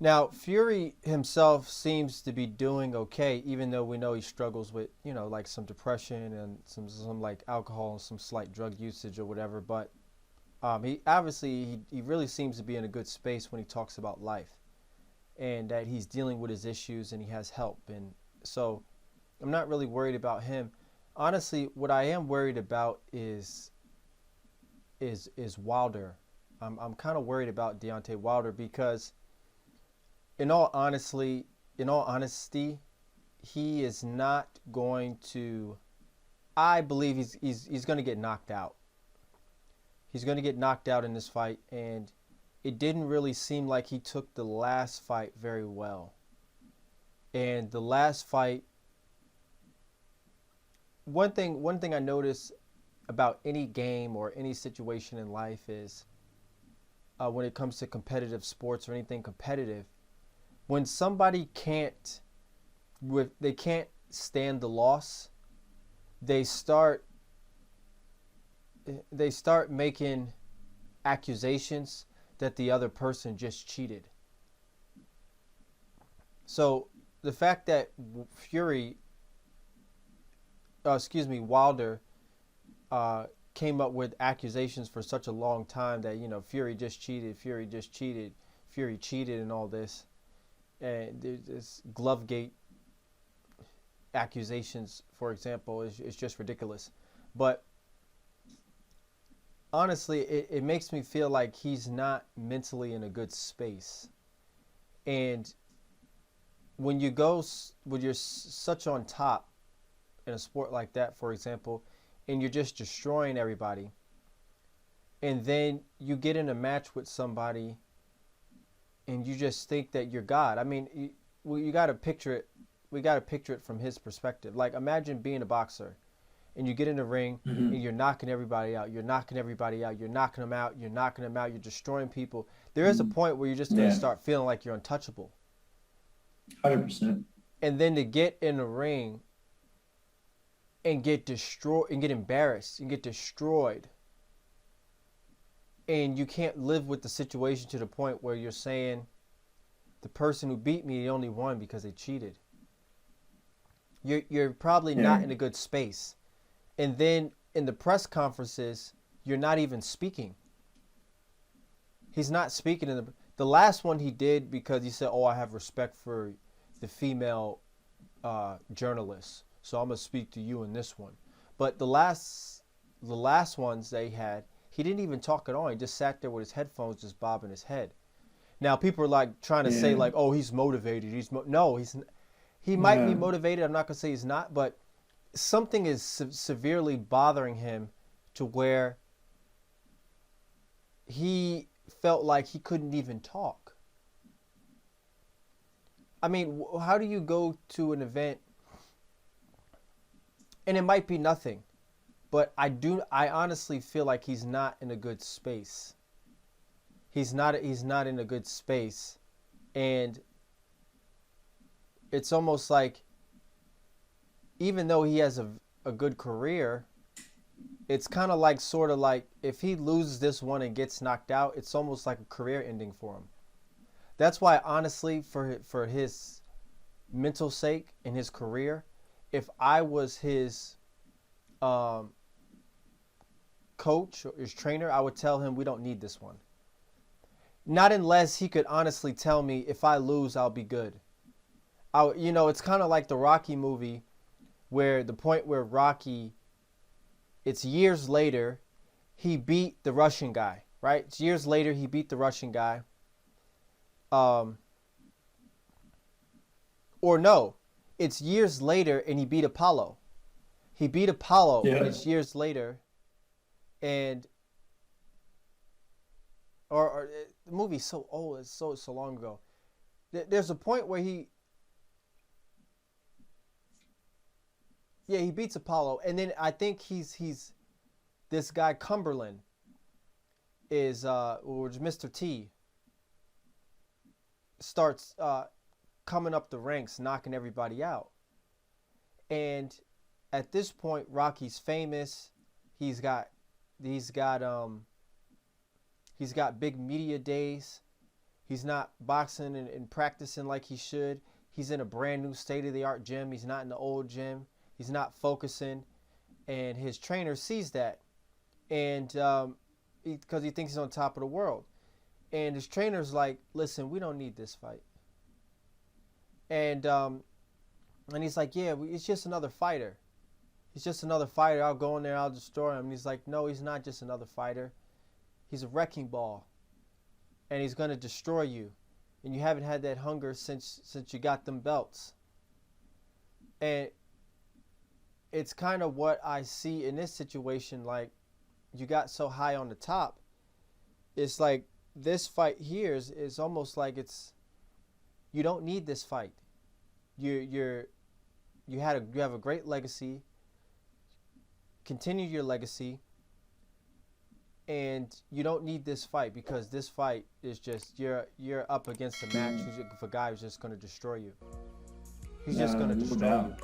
Now, Fury himself seems to be doing okay, even though we know he struggles with, like some depression and some like alcohol and some slight drug usage or whatever. But he obviously he really seems to be in a good space when he talks about life and that he's dealing with his issues and he has help. And so I'm not really worried about him. Honestly, what I am worried about is Wilder. I'm kind of worried about Deontay Wilder because in all honestly, in all honesty, he is not going to. I believe he's going to get knocked out. He's going to get knocked out in this fight, and it didn't really seem like he took the last fight very well. And the last fight, one thing I notice about any game or any situation in life is when it comes to competitive sports or anything competitive, when somebody they can't stand the loss, they start they start making accusations that the other person just cheated. So the fact that Wilder came up with accusations for such a long time that Fury just cheated, Fury just cheated, Fury cheated, and all this, and there's this Glovegate accusations, for example, is just ridiculous. But honestly, it makes me feel like he's not mentally in a good space. And when you're such on top in a sport like that, for example, and you're just destroying everybody, and then you get in a match with somebody and you just think that you're God. I mean, you got to picture it. We got to picture it from his perspective. Like, imagine being a boxer and you get in the ring and you're knocking everybody out. You're knocking everybody out. You're knocking them out. You're knocking them out. You're destroying people. There is a point where you're just going to start feeling like you're untouchable. 100%. And then to get in the ring and get destroyed and get embarrassed and get destroyed, and you can't live with the situation to the point where you're saying the person who beat me only won because they cheated. You're probably not in a good space. And then in the press conferences, you're not even speaking. He's not speaking in the last one he did because he said, "Oh, I have respect for the female journalists, so I'm gonna speak to you in this one." But the last ones they had, he didn't even talk at all. He just sat there with his headphones, just bobbing his head. Now people are like trying to say like, "Oh, he's motivated." No, he might be motivated. I'm not gonna say he's not, but something is severely bothering him to where he felt like he couldn't even talk. I mean, how do you go to an event and it might be nothing, but I honestly feel like he's not in a good space. He's not in a good space, and it's almost like even though he has a good career, it's kind of like sort of like if he loses this one and gets knocked out, it's almost like a career ending for him. That's why honestly for his mental sake in his career, if I was his coach or his trainer, I would tell him we don't need this one. Not unless he could honestly tell me if I lose, I'll be good. It's kind of like the Rocky movie where the point where Rocky, it's years later, he beat the Russian guy, right? It's years later he beat the Russian guy. Or no, it's years later and he beat Apollo. He beat Apollo and it's years later, and or the movie's so old, it's so long ago. There's a point where he beats Apollo, and then I think he's this guy Cumberland is or Mr. T starts coming up the ranks, knocking everybody out. And at this point, Rocky's famous. He's got he's got he's got big media days. He's not boxing and practicing like he should. He's in a brand new state-of-the-art gym. He's not in the old gym. He's not focusing. And his trainer sees that. And because he thinks he's on top of the world. And his trainer's like, listen, we don't need this fight. And he's like, yeah, it's just another fighter. He's just another fighter. I'll go in there, I'll destroy him. And he's like, no, he's not just another fighter. He's a wrecking ball. And he's going to destroy you. And you haven't had that hunger since you got them belts. And it's kind of what I see in this situation. Like, you got so high on the top. It's like this fight here is almost like you don't need this fight. You have a great legacy. Continue your legacy. And you don't need this fight, because this fight is just you're up against a match for a guy who's just going to destroy you. He's just going to destroy you.